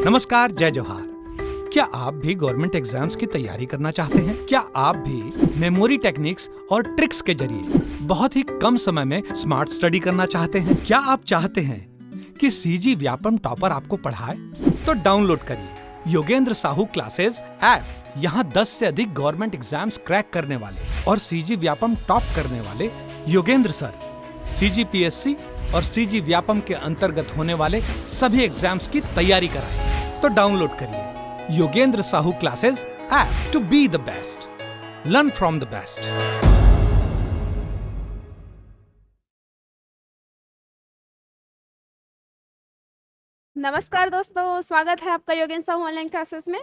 नमस्कार, जय जोहार। क्या आप भी गवर्नमेंट एग्जाम्स की तैयारी करना चाहते हैं? क्या आप भी मेमोरी टेक्निक्स और ट्रिक्स के जरिए बहुत ही कम समय में स्मार्ट स्टडी करना चाहते हैं? क्या आप चाहते हैं कि सीजी व्यापम टॉपर आपको पढ़ाए? तो डाउनलोड करिए योगेंद्र साहू क्लासेस ऐप। यहाँ 10 से अधिक गवर्नमेंट एग्जाम्स क्रैक करने वाले और सीजी व्यापम टॉप करने वाले योगेंद्र सर सीजीपीएससी और सीजी व्यापम के अंतर्गत होने वाले सभी एग्जाम्स की तैयारी कराएं। तो डाउनलोड करिए Yogendra Sahu classes app to be the best, learn from the best. नमस्कार दोस्तों, स्वागत है आपका योगेंद्र साहू ऑनलाइन क्लासेस में।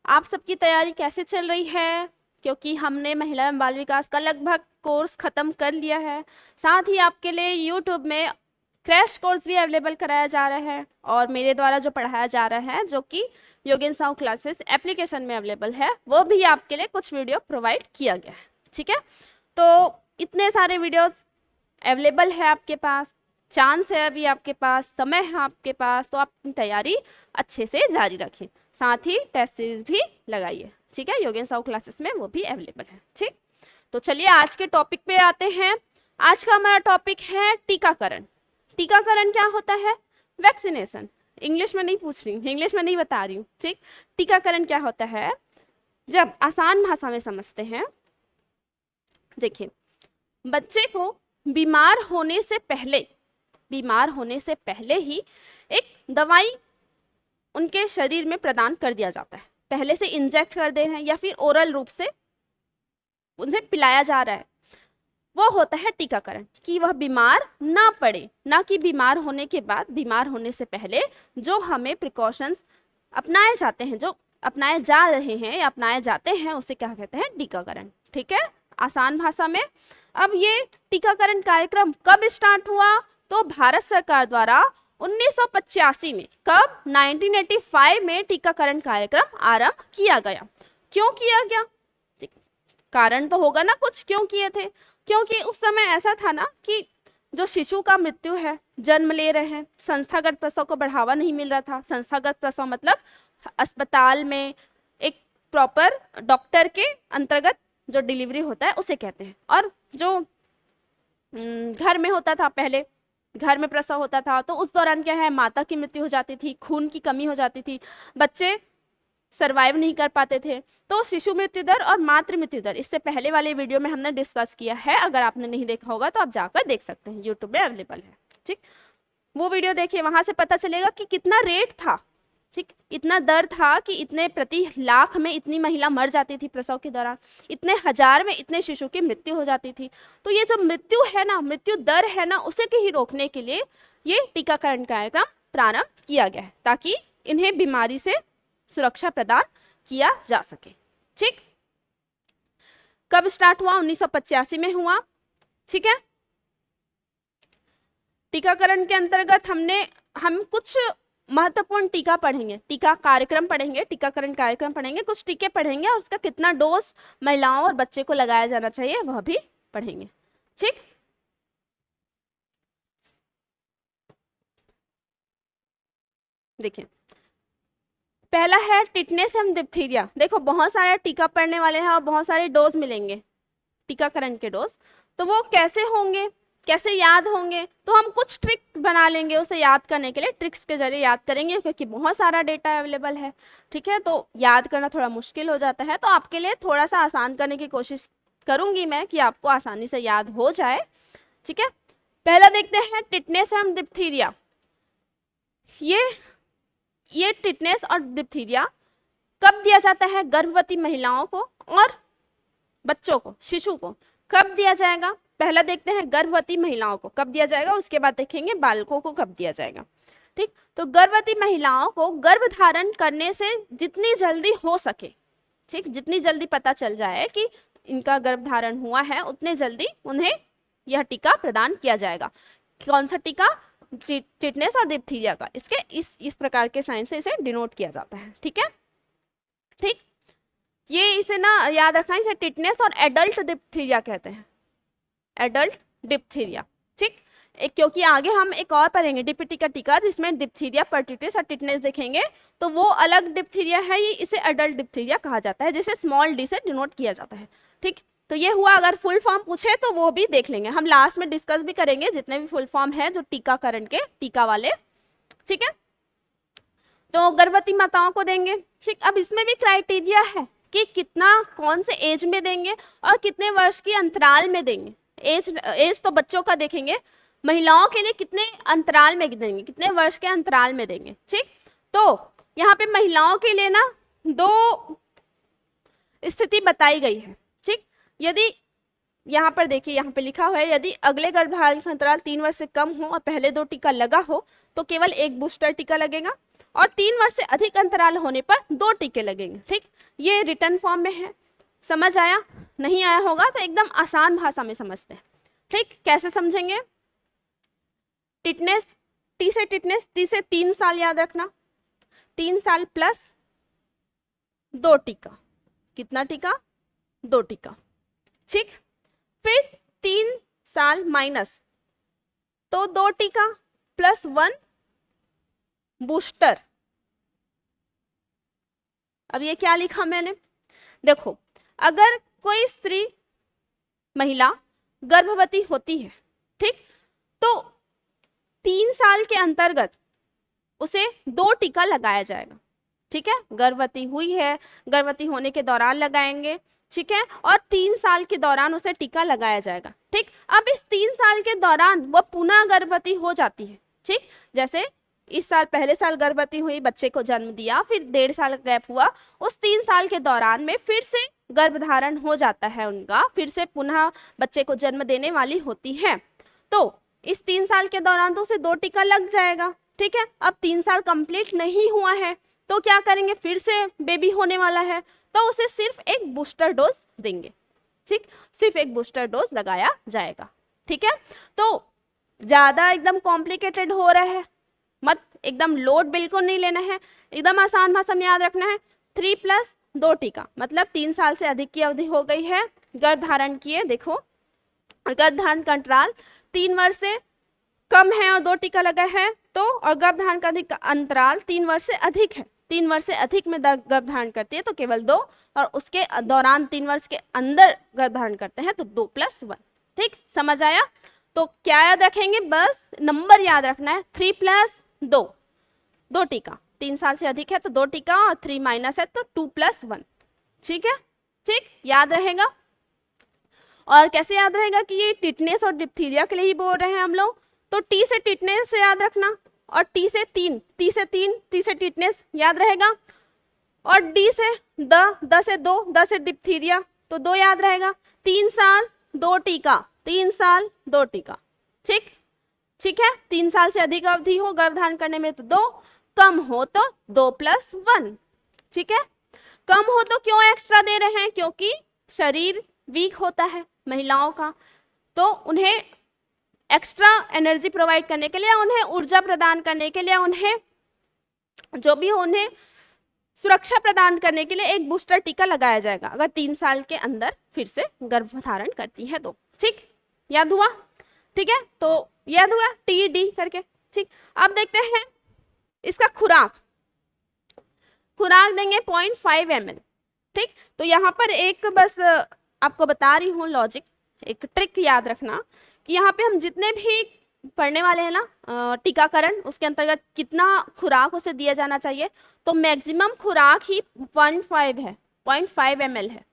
आप सबकी तैयारी कैसे चल रही है? क्योंकि हमने महिला एवं बाल विकास का लगभग कोर्स खत्म कर लिया है। साथ ही आपके लिए यूट्यूब में क्रैश कोर्स भी अवेलेबल कराया जा रहा है और मेरे द्वारा जो पढ़ाया जा रहा है, जो कि योगेंद्र साहू क्लासेस एप्लीकेशन में अवेलेबल है, वो भी आपके लिए कुछ वीडियो प्रोवाइड किया गया है। ठीक है, तो इतने सारे वीडियोस अवेलेबल है आपके पास, चांस है अभी आपके पास, समय है आपके पास, तो आप अपनी तैयारी अच्छे से जारी रखें। साथ ही टेस्ट सीरीज भी लगाइए। ठीक है, योगेंद्र साहू क्लासेस में वो भी अवेलेबल है। ठीक, तो चलिए आज के टॉपिक पे आते हैं। आज का हमारा टॉपिक है टीकाकरण। टीकाकरण क्या होता है? वैक्सीनेशन। इंग्लिश में नहीं पूछ रही हूँ, इंग्लिश में नहीं बता रही हूँ। ठीक, टीकाकरण क्या होता है? जब आसान भाषा में समझते हैं, देखिए, बच्चे को बीमार होने से पहले ही एक दवाई उनके शरीर में प्रदान कर दिया जाता है। पहले से इंजेक्ट कर दे रहे हैं या फिर ओरल रूप से उन्हें पिलाया जा रहा है, वो होता है टीकाकरण। कि वह बीमार ना पड़े, ना कि बीमार होने के बाद, बीमार होने से पहले जो हमें प्रिकॉशंस अपनाए जाते हैं, जो अपनाए जा रहे हैं या अपनाए जाते हैं, उसे क्या कहते हैं? टीकाकरण। ठीक है, आसान भाषा में। अब ये टीकाकरण कार्यक्रम कब स्टार्ट हुआ? तो भारत सरकार द्वारा 1985 में, कब? 1985 में टीकाकरण कार्यक्रम आरंभ किया गया। क्यों किया गया? कारण तो होगा ना कुछ, क्यों किए थे? क्योंकि उस समय ऐसा था ना कि जो शिशु का मृत्यु है, जन्म ले रहे हैं, संस्थागत प्रसव को बढ़ावा नहीं मिल रहा था। संस्थागत प्रसव मतलब अस्पताल में एक प्रॉपर डॉक्टर के अंतर्गत जो डिलीवरी होता है उसे कहते हैं। और जो घर में होता था, पहले घर में प्रसव होता था, तो उस दौरान क्या है, माता की मृत्यु हो जाती थी, खून की कमी हो जाती थी, बच्चे सरवाइव नहीं कर पाते थे। तो शिशु मृत्यु दर और मातृ मृत्यु दर, इससे पहले वाले वीडियो में हमने डिस्कस किया है। अगर आपने नहीं देखा होगा तो आप जाकर देख सकते हैं, यूट्यूब में अवेलेबल है। ठीक, वो वीडियो देखिए, वहां से पता चलेगा कि कितना रेट था। ठीक, इतना दर था कि इतने प्रति लाख में इतनी महिला मर जाती थी प्रसव के दौरान, इतने हजार में इतने शिशु की मृत्यु हो जाती थी। तो ये जो मृत्यु है ना, मृत्यु दर है ना, उसे के ही रोकने के लिए ये टीकाकरण कार्यक्रम प्रारंभ किया गया है, ताकि इन्हें बीमारी से सुरक्षा प्रदान किया जा सके। ठीक, कब स्टार्ट हुआ? 1985 में हुआ। ठीक है, टीकाकरण के अंतर्गत हम कुछ महत्वपूर्ण टीका पढ़ेंगे, टीका कार्यक्रम पढ़ेंगे, टीकाकरण कार्यक्रम पढ़ेंगे, कुछ टीके पढ़ेंगे और उसका कितना डोज महिलाओं और बच्चे को लगाया जाना चाहिए वह भी पढ़ेंगे। ठीक, देखिए, पहला है टिटनेस एवं डिप्थीरिया। देखो, बहुत सारे टीका पढ़ने वाले हैं और बहुत सारे डोज मिलेंगे, टीकाकरण के डोज। तो वो कैसे होंगे, कैसे याद होंगे? तो हम कुछ ट्रिक बना लेंगे उसे याद करने के लिए, ट्रिक्स के जरिए याद करेंगे, क्योंकि बहुत सारा डेटा अवेलेबल है। ठीक है, तो याद करना थोड़ा मुश्किल हो जाता है, तो आपके लिए थोड़ा सा आसान करने की कोशिश करूंगी मैं कि आपको आसानी से याद हो जाए। ठीक है, पहला देखते हैं टिटनेस एवं डिप्थीरिया। ये टिटनेस और डिप्थीरिया कब दिया जाता है? गर्भवती महिलाओं को और बच्चों को, शिशु को कब दिया जाएगा? पहला देखते हैं गर्भवती महिलाओं को कब दिया जाएगा, उसके बाद देखेंगे बालकों को कब दिया जाएगा। ठीक, तो गर्भवती महिलाओं को गर्भधारण करने से जितनी जल्दी हो सके, ठीक, जितनी जल्दी पता चल जाए कि इनका गर्भधारण हुआ है, उतने जल्दी उन्हें यह टीका प्रदान किया जाएगा। कौन सा टीका? टिटनेस और डिप्थीरिया का। इसके इस प्रकार के साइन से इसे डिनोट किया जाता है। ठीक है, ठीक, ये इसे ना याद रखना, इसे टिटनेस और एडल्ट डिप्थीरिया कहते हैं, एडल्ट डिप्थीरिया। ठीक, क्योंकि आगे हम एक और पढ़ेंगे डीपीटी का टीका जिसमें डिप्थीरिया, परटिटिस और टिटनेस देखेंगे, तो वो अलग डिप्थीरिया है, ये इसे अडल्ट डिप्थीरिया कहा जाता है, जिसे स्मॉल डी से डिनोट किया जाता है। ठीक, तो ये हुआ। अगर फुल फॉर्म पूछे तो वो भी देख लेंगे, हम लास्ट में डिस्कस भी करेंगे जितने भी फुल फॉर्म है जो टीकाकरण के, टीका वाले। ठीक है, तो गर्भवती माताओं को देंगे। ठीक, अब इसमें भी क्राइटेरिया है कि कितना, कौन से एज में देंगे और कितने वर्ष की अंतराल में देंगे। एज तो बच्चों का देखेंगे, महिलाओं के लिए कितने अंतराल में देंगे, कितने वर्ष के अंतराल में देंगे। ठीक, तो यहाँ पे महिलाओं के लिए ना 2 स्थिति बताई गई है। ठीक, यदि यहाँ पर देखिए, यहाँ पे लिखा हुआ है यदि अगले गर्भधारण का अंतराल 3 वर्ष से कम हो और पहले 2 टीका लगा हो तो केवल 1 बूस्टर टीका लगेगा, और 3 वर्ष से अधिक अंतराल होने पर 2 टीके लगेंगे। ठीक, ये रिटर्न फॉर्म में है। समझ आया? नहीं आया होगा तो एकदम आसान भाषा में समझते हैं। ठीक, कैसे समझेंगे? टिटनेस, टी से टिटनेस, टी से 3 साल याद रखना, 3 साल प्लस 2 टीका। कितना टीका? 2 टीका। ठीक, फिर 3 साल माइनस, तो 2 टीका प्लस 1 बूस्टर। अब ये क्या लिखा मैंने? देखो, अगर कोई स्त्री, महिला गर्भवती होती है, ठीक, तो 3 साल के अंतर्गत उसे 2 टीका लगाया जाएगा। ठीक है, गर्भवती हुई है, गर्भवती होने के दौरान लगाएंगे। ठीक है, और 3 साल के दौरान उसे टीका लगाया जाएगा। ठीक, अब इस 3 साल के दौरान वह पुनः गर्भवती हो जाती है। ठीक, जैसे इस साल, पहले साल गर्भवती हुई, बच्चे को जन्म दिया, फिर 1.5 साल गैप हुआ, उस 3 साल के दौरान में फिर से गर्भधारण हो जाता है उनका, फिर से पुनः बच्चे को जन्म देने वाली होती है। तो इस 3 साल के दौरान तो उसे 2 टीका लग जाएगा। ठीक है, अब 3 साल कंप्लीट नहीं हुआ है तो क्या करेंगे? फिर से बेबी होने वाला है तो उसे सिर्फ 1 बूस्टर डोज देंगे। ठीक, सिर्फ 1 बूस्टर डोज लगाया जाएगा। ठीक है, तो ज्यादा एकदम कॉम्प्लिकेटेड हो रहा है मत, एकदम लोड बिल्कुल नहीं लेना है, एकदम आसान भाषा में याद रखना है। 3 + 2 टीका मतलब 3 साल से अधिक की अवधि हो गई है, गर्भधारण किए। देखो, गर्भधारण का अंतराल 3 वर्ष से कम है और 2 टीका लगा है तो, और गर्भधारण का अधिक अंतराल 3 वर्ष से अधिक है, 3 वर्ष से अधिक में गर्भधारण करती है तो केवल 2, और उसके दौरान 3 वर्ष के अंदर गर्भधारण करते हैं तो 2 + 1। ठीक, समझ आया? तो क्या याद रखेंगे? बस नंबर याद रखना है। 3 + 2 टीका, 3 साल से अधिक है तो 2 टीका, और 3 माइनस है तो 2 + 1। ठीक है, ठीक, याद रहेगा। और कैसे याद रहेगा कि ये टिटनेस और डिप्थीरिया के लिए ही बोल रहे हैं हम लोग, तो टी से टिटनेस याद रखना, और टी से 3, टी से 3, टी से टिटनेस याद रहेगा, और डी से द से 2, द से डिप्थीरिया तो 2 याद रहेगा। 3 साल 2 टीका, 3 साल 2 टीका। ठीक, ठीक है, 3 साल से अधिक अवधि हो गर्भधारण करने में तो 2, कम हो तो 2 + 1। ठीक है, कम हो तो क्यों एक्स्ट्रा दे रहे हैं? क्योंकि शरीर वीक होता है महिलाओं का, तो उन्हें एक्स्ट्रा एनर्जी प्रोवाइड करने के लिए, उन्हें ऊर्जा प्रदान करने के लिए, उन्हें जो भी, उन्हें सुरक्षा प्रदान करने के लिए 1 बूस्टर टीका लगाया जाएगा अगर 3 साल के अंदर फिर से गर्भधारण करती है तो। ठीक, याद हुआ? ठीक है, तो याद हुआ TD करके। ठीक, अब देखते हैं इसका खुराक देंगे 0.5 ml। ठीक, तो यहाँ पर एक बस आपको बता रही हूँ लॉजिक, एक ट्रिक याद रखना कि यहाँ पे हम जितने भी पढ़ने वाले हैं ना टीकाकरण, उसके अंतर्गत कितना खुराक उसे दिया जाना चाहिए, तो मैक्सिमम खुराक ही 0.5 है, 0.5 ml है।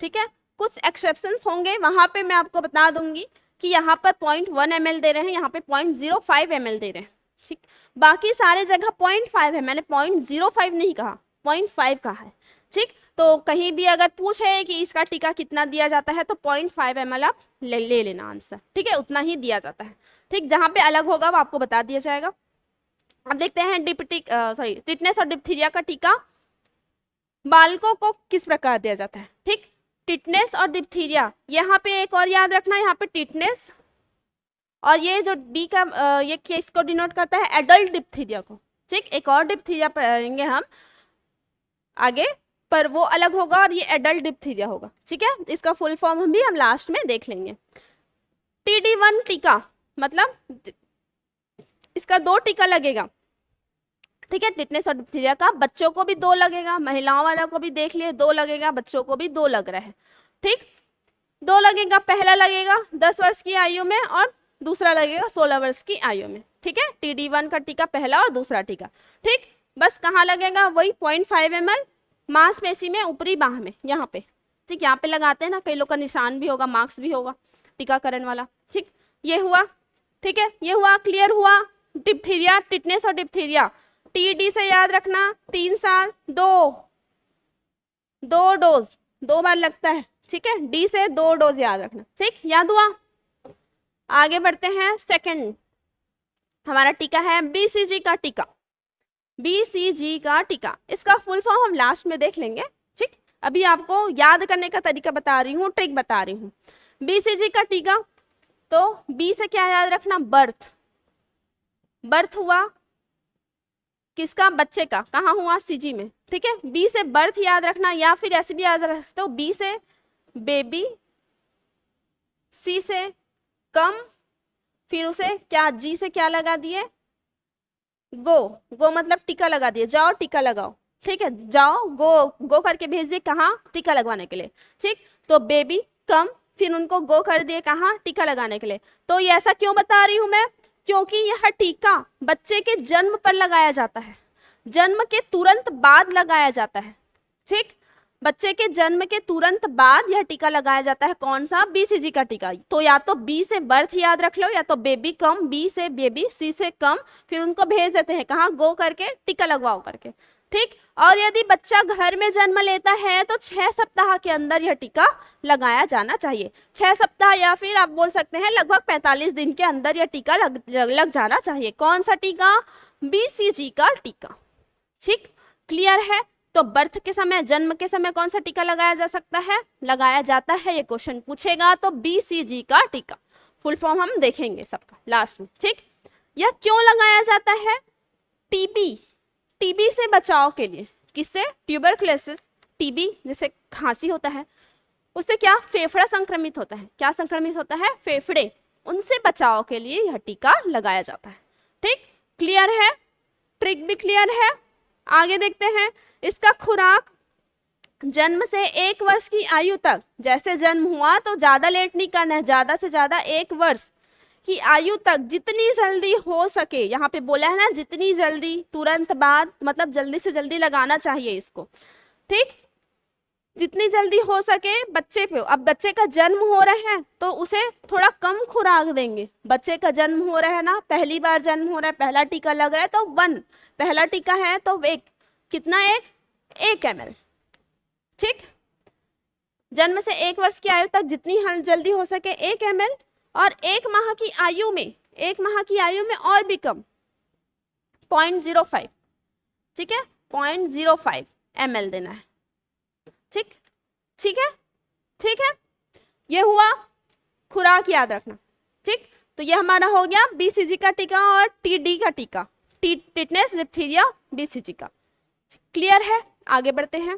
ठीक है, कुछ एक्सेप्शंस होंगे, वहां पे मैं आपको बता दूंगी कि यहाँ पर 0.1 ml दे रहे हैं, यहाँ पे 0.05 ml दे रहे हैं। ठीक, बाकी सारे जगह 0.5 है, मैंने 0.05 नहीं कहा, 0.5 कहा है। ठीक, तो कहीं भी अगर पूछे कि इसका टीका कितना दिया जाता है तो 0.5 ml आप ले लेना आंसर। ठीक है, उतना ही दिया जाता है। ठीक, जहाँ पे अलग होगा वो आपको बता दिया जाएगा। अब देखते हैं टिटनेस और डिप्थीरिया का टीका बालकों को किस प्रकार दिया जाता है। ठीक, टिटनेस और डिप्थीरिया, यहाँ पे एक और याद रखना, यहाँ पे टिटनेस और ये जो डी का ये किसको डिनोट करता है? एडल्ट डिप्थीरिया को। ठीक, एक और डिप्थीरिया पढ़ेंगे हम आगे, पर वो अलग होगा और ये एडल्ट डिप्थीरिया होगा। ठीक है, इसका फुल फॉर्म हम लास्ट में देख लेंगे। TD1 टीका मतलब इसका 2 टीका लगेगा, ठीक है। टिटनेस और डिप्थीरिया का बच्चों को भी 2 लगेगा, महिलाओं वाला को भी देख लिए 2 लगेगा, बच्चों को भी 2 लग रहा है, ठीक। 2 लगेगा, पहला लगेगा 10 वर्ष की आयु में और दूसरा लगेगा 16 वर्ष की आयु में, ठीक है। TD1 का टीका पहला और दूसरा टीका, ठीक। बस कहाँ लगेगा, वही 0.5 ml मांसपेशी में, ऊपरी बाह में, यहाँ पे, ठीक। यहाँ पे लगाते हैं ना, कई लोग का निशान भी होगा, मार्क्स भी होगा टीकाकरण वाला, ठीक। ये हुआ, ठीक है, ये हुआ, क्लियर हुआ। डिप्थीरिया, टिटनेस और डिप्थीरिया, TD से याद रखना 3 साल, 2 डोज, 2 बार लगता है, ठीक है। D से 2 डोज याद रखना, ठीक, याद हुआ। आगे बढ़ते हैं, सेकंड हमारा टीका है BCG का टीका। BCG का टीका, इसका फुल फॉर्म हम लास्ट में देख लेंगे, ठीक। अभी आपको याद करने का तरीका बता रही हूँ, ट्रिक बता रही हूँ। BCG का टीका, तो B से क्या याद रखना, बर्थ, बर्थ हुआ किसका, बच्चे का, कहाँ हुआ, CG में, ठीक है। B से बर्थ याद रखना, या फिर ऐसे भी याद रख सकते हो, B से बेबी, C से कम, फिर उसे क्या, G से क्या लगा दिए, गो मतलब टीका लगा दिए, जाओ टीका लगाओ, ठीक है, जाओ गो करके भेज दिए कहाँ, टीका लगवाने के लिए, ठीक। तो बेबी कम, फिर उनको गो कर दिए कहाँ, टीका लगाने के लिए। तो ये ऐसा क्यों बता रही हूँ मैं, क्योंकि यह टीका बच्चे के जन्म पर लगाया जाता है, जन्म के तुरंत बाद लगाया जाता है, ठीक। बच्चे के जन्म के तुरंत बाद यह टीका लगाया जाता है, कौन सा, BCG का टीका। तो या तो B से बर्थ याद रख लो, या तो बेबी कम, B से बेबी, C से कम, फिर उनको भेज देते हैं कहाँ, गो करके टीका लगवाओ करके, ठीक। और यदि बच्चा घर में जन्म लेता है तो 6 सप्ताह के अंदर यह टीका लगाया जाना चाहिए। 6 सप्ताह या फिर आप बोल सकते हैं लगभग 45 दिन के अंदर यह टीका लग जाना चाहिए। कौन सा टीका, BCG का टीका, ठीक, क्लियर है। तो बर्थ के समय, जन्म के समय कौन सा टीका लगाया जा सकता है, लगाया जाता है, ये क्वेश्चन पूछेगा तो BCG का टीका। फुल फॉर्म हम देखेंगे सबका लास्ट में, ठीक। यह क्यों लगाया जाता है, टीबी से बचाव के लिए, किससे, ट्यूबरकुलोसिस, TB जैसे खांसी होता है, उससे क्या, फेफड़ा संक्रमित होता है, क्या संक्रमित होता है, फेफड़े, उनसे बचाव के लिए यह टीका लगाया जाता है, ठीक, क्लियर है, ट्रिक भी क्लियर है। आगे देखते हैं, इसका खुराक जन्म से 1 वर्ष की आयु तक, जैसे जन्म हुआ तो ज्यादा लेट नहीं करना है, ज्यादा से ज्यादा 1 वर्ष की आयु तक जितनी जल्दी हो सके, यहाँ पे बोला है ना जितनी जल्दी, तुरंत बाद मतलब जल्दी से जल्दी लगाना चाहिए इसको, ठीक, जितनी जल्दी हो सके बच्चे पे। अब बच्चे का जन्म हो रहा है तो उसे थोड़ा कम खुराक देंगे, बच्चे का जन्म हो रहा है ना, पहली बार जन्म हो रहा है, पहला टीका लग रहा है तो 1, पहला टीका है तो 1, कितना, 1 ml, ठीक। जन्म से 1 वर्ष की आयु तक जितनी जल्दी हो सके 1 ml, और 1 माह की आयु में, 1 माह की आयु में और भी कम 0.05, ठीक है, 0.05 ml देना है, ठीक, ठीक है, ठीक है। ये हुआ खुराक याद रखना, ठीक। तो ये हमारा हो गया BCG का टीका और TD का टीका, टिटनेस, डिप्थीरिया, BCG का, क्लियर है। आगे बढ़ते हैं,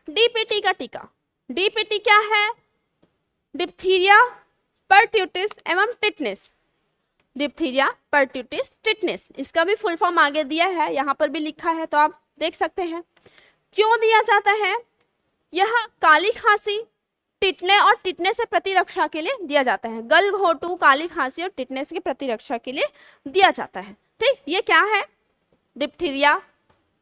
DPT का टीका। DPT क्या है, डिप्थीरिया, परट्यूटिस एवं टिटनेस, डिप्थीरिया, परट्यूटिस, टिटनेस, इसका भी फुल फॉर्म आगे दिया है, यहाँ पर भी लिखा है तो आप देख सकते हैं। क्यों दिया जाता है, यह काली खांसी, टिटने और टिटनेस से प्रतिरक्षा के लिए दिया जाता है, गलघोटू, काली खांसी और टिटनेस की प्रतिरक्षा के लिए दिया जाता है, ठीक। ये क्या है, डिप्थीरिया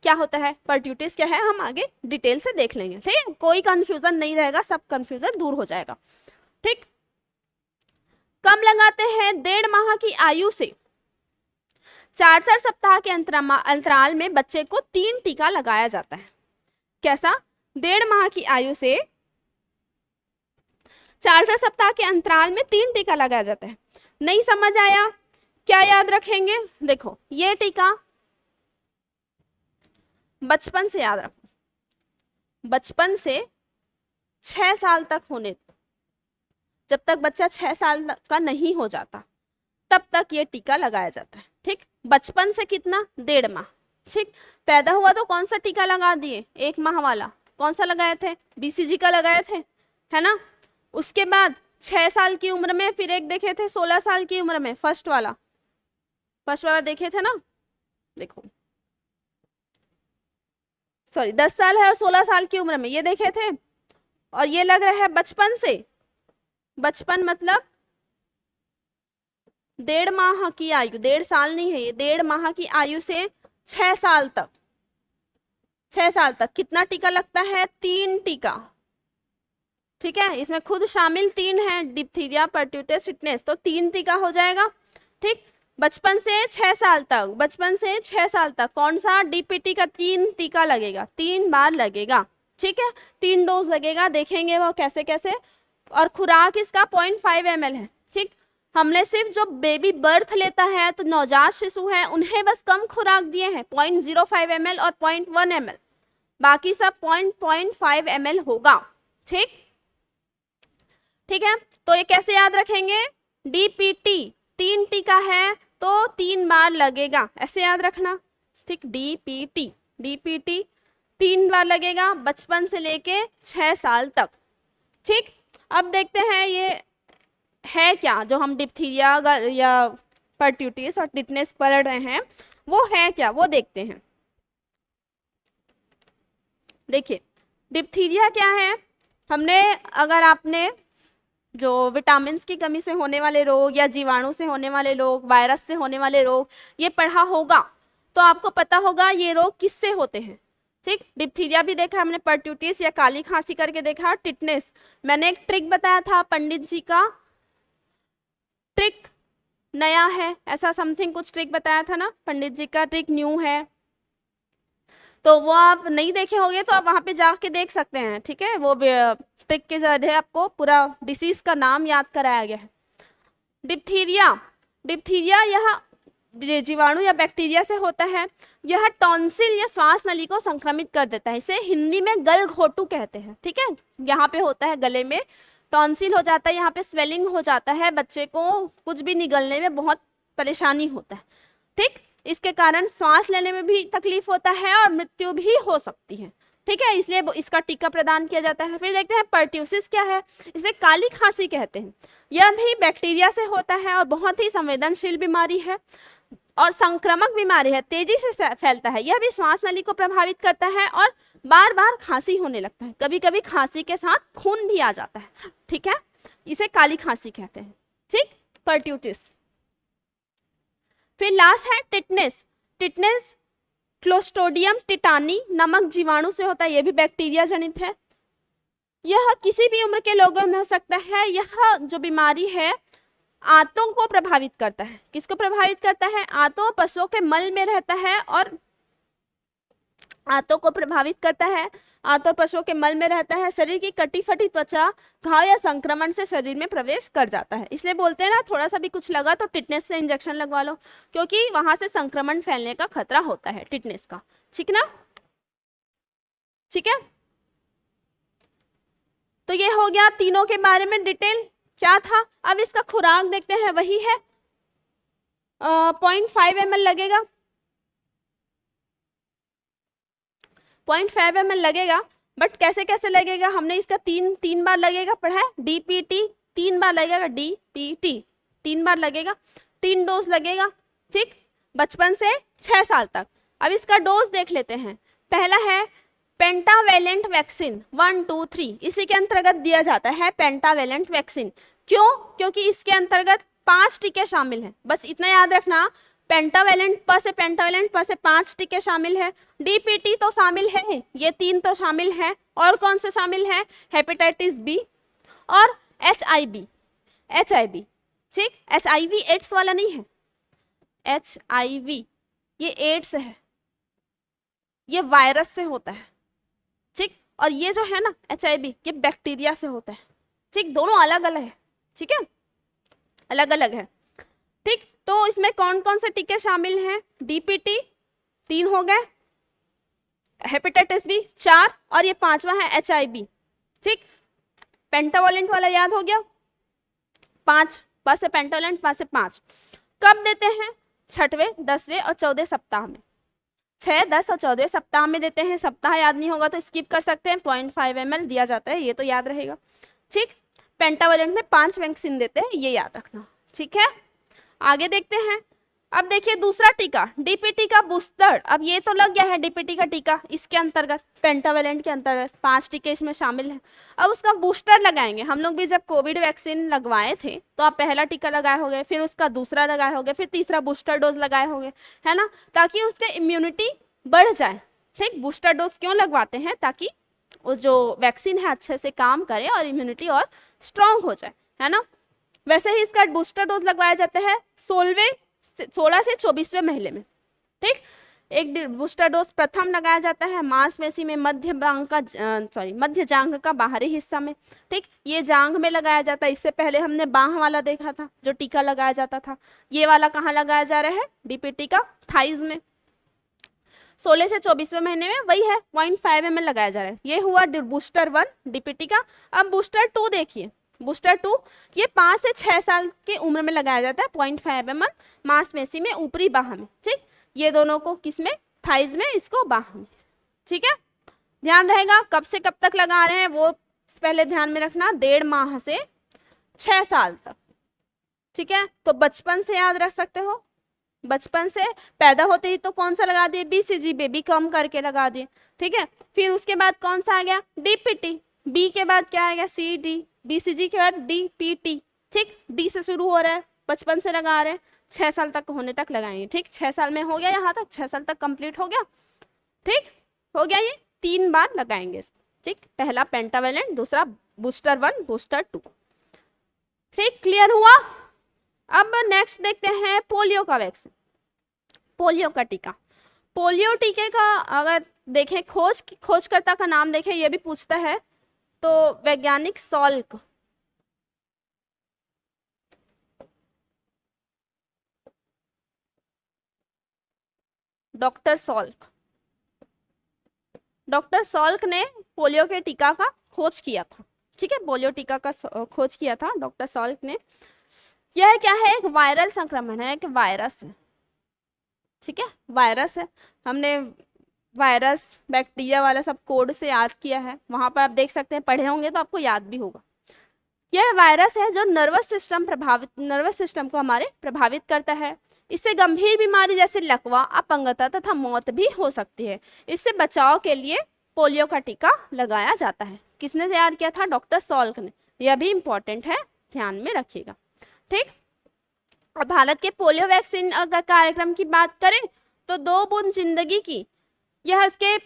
क्या होता है, परट्यूटिस क्या है, हम आगे डिटेल से देख लेंगे, ठीक है, कोई कंफ्यूजन नहीं रहेगा, सब कंफ्यूजन दूर हो जाएगा, ठीक। कब लगाते हैं, 1.5 माह की आयु से 4 सप्ताह के अंतराल में बच्चे को 3 टीका लगाया जाता है। कैसा, 1.5 माह की आयु से 4 सप्ताह के अंतराल में 3 टीका लगाया जाता है। नहीं समझ आया, क्या याद रखेंगे, देखो ये टीका बचपन से याद रखो, बचपन से 6 साल तक होने, जब तक बच्चा 6 साल का नहीं हो जाता तब तक ये टीका लगाया जाता है, ठीक। बचपन से कितना, 1.5 माह, ठीक। पैदा हुआ तो कौन सा टीका लगा दिए, 1 माह वाला, कौन सा लगाए थे, BCG का लगाए थे, है ना। उसके बाद 6 साल की उम्र में, फिर एक देखे थे 16 साल की उम्र में, फर्स्ट वाला देखे थे ना, देखो सॉरी 10 साल है और 16 साल की उम्र में, ये देखे थे। और ये लग रहा है बचपन से, बचपन मतलब 1.5 माह की आयु, 1.5 साल नहीं है ये, 1.5 माह की आयु से 6 साल तक, 6 साल तक कितना टीका लगता है? 3 टीका, ठीक है। इसमें खुद शामिल 3 है, डिप्थीरिया, परट्यूसिस, टिटनेस, तो 3 टीका हो जाएगा, ठीक। बचपन से 6 साल तक, बचपन से 6 साल तक कौन सा? डीपीटी का 3 टीका लगेगा, 3 बार लगेगा, ठीक है, 3 डोज लगेगा, देखेंगे वो कैसे कैसे। और खुराक इसका 0.5 ml है, ठीक। हमने सिर्फ जो बेबी बर्थ लेता है, तो नवजात शिशु है, उन्हें बस कम खुराक दिए हैं, 0.05 ml और 0.1 ml, बाकी सब 0.5 ml होगा, ठीक, ठीक है। तो ये कैसे याद रखेंगे? डीपीटी 3 टीका है तो 3 बार लगेगा, ऐसे याद रखना, ठीक। डीपीटी, डीपीटी 3 बार लगेगा बचपन से लेके 6 साल तक, ठीक। अब देखते हैं ये है क्या, जो हम डिप्थीरिया या परट्यूसिस और टिटनेस पढ़ रहे हैं वो है क्या, वो देखते हैं। देखिए डिप्थीरिया क्या है, हमने, अगर आपने जो विटामिन की कमी से होने वाले रोग या जीवाणु से होने वाले रोग, वायरस से होने वाले रोग ये पढ़ा होगा, तो आपको पता होगा ये रोग किससे होते हैं, ठीक। डिप्थीरिया भी देखा हमने, परट्यूसिस या काली खांसी करके देखा, टिटनेस मैंने एक ट्रिक बताया था, पंडित जी का ट्रिक नया है, ऐसा समथिंग कुछ ट्रिक बताया था ना, पंडित जी का ट्रिक न्यू है, तो वो आप नहीं देखे होंगे तो आप वहां पे जाके देख सकते हैं, ठीक है। वो ट्रिक के जरिए आपको पूरा डिसीज का नाम याद कराया गया है। डिप्थीरिया, डिप्थीरिया यह जीवाणु या बैक्टीरिया से होता है, यह टॉन्सिल या श्वास नली को संक्रमित कर देता है, इसे हिंदी में गलघोटू कहते हैं, ठीक है। यहाँ पे होता है गले में टॉन्सिल हो जाता है, यहाँ पे स्वेलिंग हो जाता है, बच्चे को कुछ भी निगलने में बहुत परेशानी होता है, ठीक। इसके कारण सांस लेने में भी तकलीफ होता है और मृत्यु भी हो सकती है, ठीक है, इसलिए इसका टीका प्रदान किया जाता है। फिर देखते हैं परट्यूसिस क्या है, इसे काली खांसी कहते हैं, यह भी बैक्टीरिया से होता है और बहुत ही संवेदनशील बीमारी है और संक्रामक बीमारी है, तेजी से फैलता है, यह भी श्वास नली को प्रभावित करता है और बार बार खांसी होने लगता है, कभी कभी खांसी के साथ खून भी आ जाता है, ठीक है, इसे काली खांसी कहते हैं, ठीक, परट्यूसिस। फिर लास्ट है टिटनेस, टिटनेस क्लोस्ट्रोडियम टिटानी नमक जीवाणु से होता है, यह भी बैक्टीरिया जनित है, यह किसी भी उम्र के लोगों में हो सकता है। यह जो बीमारी है आंतों को प्रभावित करता है, किसको प्रभावित करता है? आंतों, पशुओं के मल में रहता है और आंतों को प्रभावित करता है, आंतों पशुओं के मल में रहता है, शरीर की कटी फटी त्वचा, घाव या संक्रमण से शरीर में प्रवेश कर जाता है, इसलिए बोलते हैं ना थोड़ा सा भी कुछ लगा तो टिटनेस का इंजेक्शन लगवा लो, क्योंकि वहां से संक्रमण फैलने का खतरा होता है टिटनेस का, ठीक ना, ठीक है। तो ये हो गया तीनों के बारे में डिटेल क्या था। अब इसका खुराक देखते हैं, वही है 0.5 ml लगेगा, 0.5 ml लगेगा, बट कैसे कैसे लगेगा, हमने इसका तीन बार लगेगा पढ़ा है, डीपीटी 3 बार लगेगा, डीपीटी 3 बार लगेगा, 3 डोज लगेगा, ठीक, बचपन से 6 साल तक। अब इसका डोज देख लेते हैं, पहला है पेंटावेलेंट वैक्सीन 1, 2, 3, इसी के अंतर्गत दिया जाता है पेंटावेलेंट वैक्सीन, क्यों? क्योंकि इसके अंतर्गत 5 टीके शामिल हैं, बस इतना याद रखना, पेंटावेलेंट प से पेंटावेलेंट प से 5 टीके शामिल है, डीपीटी तो शामिल है, ये 3 तो शामिल है, और कौन से शामिल है? हेपेटाइटिस बी और HIV, ठीक, HIV एड्स वाला नहीं है, HIV ये एड्स है, ये वायरस से होता है, ठीक, और ये जो है ना HIV ये बैक्टीरिया से होता है, ठीक, दोनों अलग अलग है, ठीक है, अलग अलग है, ठीक। तो इसमें कौन कौन से टीके शामिल हैं? डीपीटी 3 हो गए, हेपेटाइटिस बी 4 और ये 5वां है HIV, ठीक। पेंटावेलेंट वाला याद हो गया, 5 पास से पेंटावेलेंट, 5 से 5 कब देते हैं? 6वें, 10वें और 14वें सप्ताह में, 6, 10 और 14वें सप्ताह में देते हैं, सप्ताह याद नहीं होगा तो स्किप कर सकते हैं, 0.5 ml दिया जाता है, ये तो याद रहेगा, ठीक। पेंटावेलेंट में 5 वैक्सीन देते हैं, ये याद रखना, ठीक है। आगे देखते हैं। अब देखिए दूसरा टीका, डीपीटी का बूस्टर। अब ये तो लग गया है डीपीटी का टीका, इसके अंतर्गत पेंटावेलेंट के अंतर्गत 5 टीके इसमें शामिल हैं। अब उसका बूस्टर लगाएंगे। हम लोग भी जब कोविड वैक्सीन लगवाए थे तो आप पहला टीका लगाए होंगे, फिर उसका दूसरा लगाए होंगे, फिर तीसरा बूस्टर डोज लगाए होंगे, है ना, ताकि उसके इम्यूनिटी बढ़ जाए। ठीक, बूस्टर डोज क्यों लगवाते हैं? ताकि वो जो वैक्सीन है अच्छे से काम करे और इम्यूनिटी और स्ट्रांग हो जाए, है ना। वैसे ही इसका बूस्टर डोज लगवाया जाता है 16 से 24वें महीने में। ठीक, एक बूस्टर डोज प्रथम लगाया जाता है मांसपेशी में मध्य जांघ का बाहरी हिस्सा में। ठीक, ये जांघ में लगाया जाता है। इससे पहले हमने बाह वाला देखा था जो टीका लगाया जाता था। ये वाला कहाँ लगाया जा रहा है? डीपीटी का थाइज में। 16 से 24वें महीने में वही है 0.5 ml लगाया जा रहा है। ये हुआ बूस्टर 1 डीपीटी का। अब बूस्टर 2 देखिए, बूस्टर 2 ये 5 से 6 साल की उम्र में लगाया जाता है 0.5 ml मांसपेशी में ऊपरी बाह में। ठीक, ये दोनों को किसमें? थाइज में, इसको बाह में। ठीक है, ध्यान रहेगा कब से कब तक लगा रहे हैं वो पहले ध्यान में रखना, 1.5 माह से 6 साल तक। ठीक है, तो बचपन से याद रख सकते हो, बचपन से पैदा होते ही तो कौन सा लगा दिए? बीसीजी, बेबी कम करके लगा दिए। ठीक है, फिर उसके बाद कौन सा आ गया? डीपीटी। बी के बाद क्या आ गया? सीडी। बीसीजी के बाद डीपीटी। ठीक, डी से शुरू हो रहा है, बचपन से लगा रहे हैं, 6 साल तक होने तक लगाएंगे। ठीक, 6 साल में हो गया, यहाँ तक 6 साल तक कंप्लीट हो गया। ठीक, हो गया, ये 3 बार लगाएंगे इसको। ठीक, पहला पेंटावेलेंट, दूसरा बूस्टर 1, बूस्टर 2। ठीक, क्लियर हुआ। अब नेक्स्ट देखते हैं पोलियो का वैक्सीन, पोलियो का टीका। पोलियो टीके का अगर देखें खोजकर्ता का नाम देखें, ये भी पूछता है, तो वैज्ञानिक सॉल्क, डॉक्टर सॉल्क ने पोलियो के टीका का खोज किया था। ठीक है, पोलियो टीका का खोज किया था डॉक्टर सॉल्क ने। यह क्या है? एक वायरल संक्रमण है, एक वायरस है। ठीक है, वायरस है। हमने वायरस बैक्टीरिया वाला सब कोड से याद किया है, वहां पर आप देख सकते हैं, पढ़े होंगे तो आपको याद भी होगा। यह वायरस है जो नर्वस सिस्टम को हमारे प्रभावित करता है। इससे गंभीर बीमारी जैसे लकवा, अपंगता तथा मौत भी हो सकती है। इससे बचाव के लिए पोलियो का टीका लगाया जाता है। किसने तैयार किया था? डॉक्टर सॉल्क ने। यह भी इंपॉर्टेंट है, ध्यान में रखिएगा। ठीक, और भारत के पोलियो वैक्सीन अगर कार्यक्रम की बात करें तो 2 बूंद जिंदगी की, यह इसके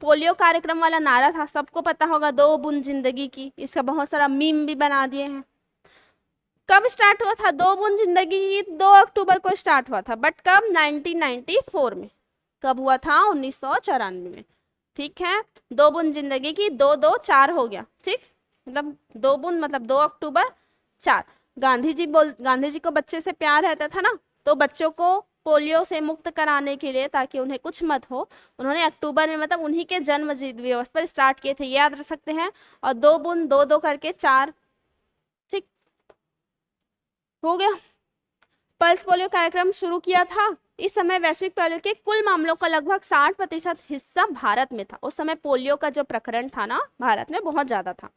पोलियो कार्यक्रम वाला नारा था, सबको पता होगा, 2 बूंद जिंदगी की। इसका बहुत सारा मीम भी बना दिए हैं। कब स्टार्ट हुआ था 2 बूंद जिंदगी की? 2 अक्टूबर को स्टार्ट हुआ था, बट कब? 1994 में। कब हुआ था? 1994 में। ठीक है, 2 बूंद जिंदगी की, 2 2 4 हो गया। ठीक, मतलब 2 बूंद मतलब 2 अक्टूबर 4। गांधी जी को बच्चे से प्यार रहता था ना, तो बच्चों को पोलियो से मुक्त कराने के लिए, ताकि उन्हें कुछ मत हो, उन्होंने अक्टूबर में, मतलब उन्हीं के जन्म दिवस पर स्टार्ट किए थे, याद रख सकते हैं। और 2 बूंद 2 2 करके 4। ठीक, हो गया। पल्स पोलियो कार्यक्रम शुरू किया था। इस समय वैश्विक पोलियो के कुल मामलों का लगभग 60% हिस्सा भारत में था। उस समय पोलियो का जो प्रकरण था ना, भारत में बहुत ज्यादा था।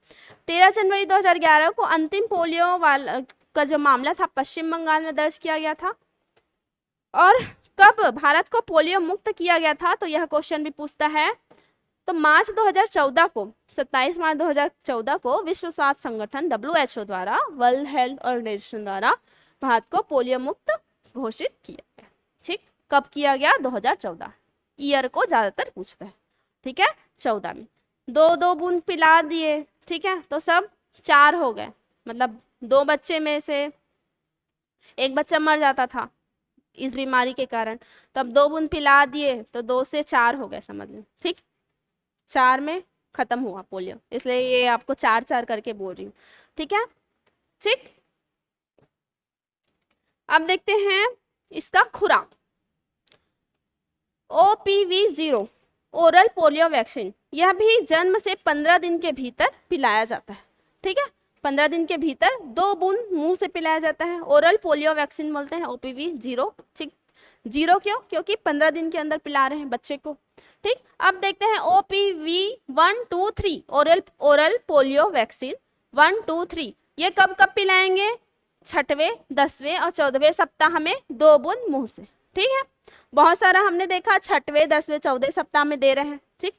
13 जनवरी 2011 को अंतिम पोलियो वाला का जो मामला था पश्चिम बंगाल में दर्ज किया गया था। और कब भारत को पोलियो मुक्त किया गया था, तो यह क्वेश्चन भी पूछता है। तो मार्च 2014 को, 27 मार्च 2014 को विश्व स्वास्थ्य संगठन WHO द्वारा, वर्ल्ड हेल्थ ऑर्गेनाइजेशन द्वारा भारत को पोलियो मुक्त घोषित किया गया। ठीक, कब किया गया? 2014। ईयर को ज्यादातर पूछता है। ठीक है, 14 में 2 बूंद पिला दिए। ठीक है, तो सब 4 हो गए, मतलब 2 बच्चे में से 1 बच्चा मर जाता था इस बीमारी के कारण, तब 2 बूंद पिला दिए तो 2 से 4 हो गए, समझ लो। ठीक, 4 में खत्म हुआ पोलियो, इसलिए ये आपको 4 करके बोल रही हूँ। ठीक है, ठीक। अब देखते हैं इसका खुराक। OPV0 ओरल पोलियो वैक्सीन, यह भी जन्म से 15 दिन के भीतर पिलाया जाता है। ठीक है, 15 दिन के भीतर 2 बूंद मुंह से पिलाया जाता है। ओरल पोलियो वैक्सीन बोलते हैं OPV0। ठीक, 0 क्यों? क्योंकि 15 दिन के अंदर पिला रहे हैं बच्चे को। ठीक, अब देखते हैं OPV1 2 3 ओरल पोलियो वैक्सीन 1 2 3 ये कब कब पिलाएंगे? 6वें, 10वें और 14वें सप्ताह में 2 बूंद मुंह से। ठीक है, बहुत सारा हमने देखा 6वें, 10वें, 14वें सप्ताह में दे रहे हैं। ठीक,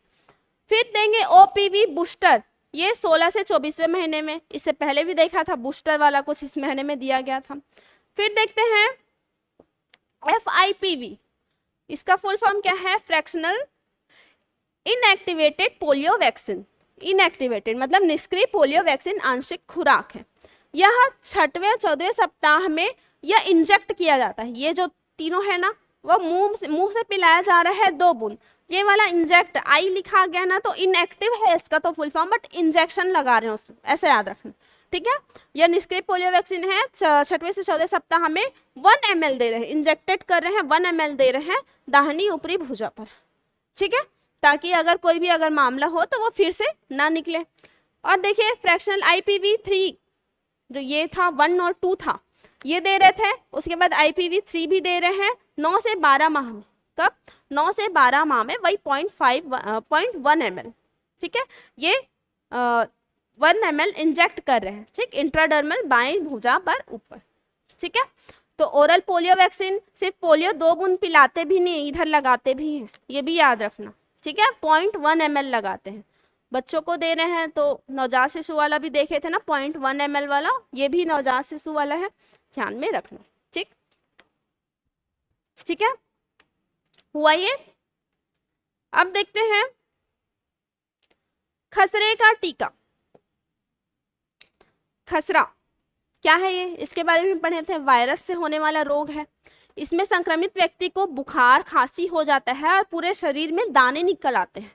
फिर देंगे ओपीवी बूस्टर, ये 16 से 24वें महीने में, इससे पहले भी देखा था बूस्टर वाला कुछ इस महीने में दिया गया था। फिर देखते हैं FIPV, इसका फुल फॉर्म क्या है? Fractional inactivated polio vaccine. Inactivated मतलब निष्क्रिय पोलियो वैक्सीन आंशिक खुराक है। यह 6वें और 14वें सप्ताह में यह इंजेक्ट किया जाता है। ये जो तीनों है ना, वह मुंह से पिलाया जा रहा है 2 बूंद। ये वाला इंजेक्ट आई लिखा गया ना, तो इनएक्टिव है इसका तो फुल फॉर्म, बट इंजेक्शन लगा रहे हैं उसमें, ऐसे याद रखना। ठीक है, यह निष्क्रिय पोलियो वैक्सीन है। 6वें से 14वें सप्ताह में 1 ml दे रहे हैं, इंजेक्टेड कर रहे हैं, 1 ml दे रहे हैं दाहिनी ऊपरी भुजा पर। ठीक है, ताकि अगर कोई भी अगर मामला हो तो वो फिर से ना निकले। और देखिए फ्रैक्शनल IPV3, जो ये था 1 और 2 था, ये दे रहे थे। उसके बाद IPV3 भी दे रहे हैं 9 से 12 माह में। कब? 9 से 12 माह में, वही 0.1 ml। ठीक है, ये 1 ml इंजेक्ट कर रहे हैं। ठीक, इंट्राडर्मल बाएं भुजा पर ऊपर। ठीक है, तो ओरल पोलियो वैक्सीन सिर्फ पोलियो 2 बूंद पिलाते भी नहीं, इधर लगाते भी हैं, ये भी याद रखना। ठीक है, 0.1 ml लगाते हैं, बच्चों को दे रहे हैं। तो नवजात शिशु वाला भी देखे थे ना, 0.1 ml वाला, ये भी नवजात शिशु वाला है, ध्यान में रखना। ठीक, ठीक है, हुआ ये। अब देखते हैं खसरे का टीका। खसरा क्या है ये? इसके बारे में पढ़े थे, वायरस से होने वाला रोग है। इसमें संक्रमित व्यक्ति को बुखार, खांसी हो जाता है और पूरे शरीर में दाने निकल आते हैं।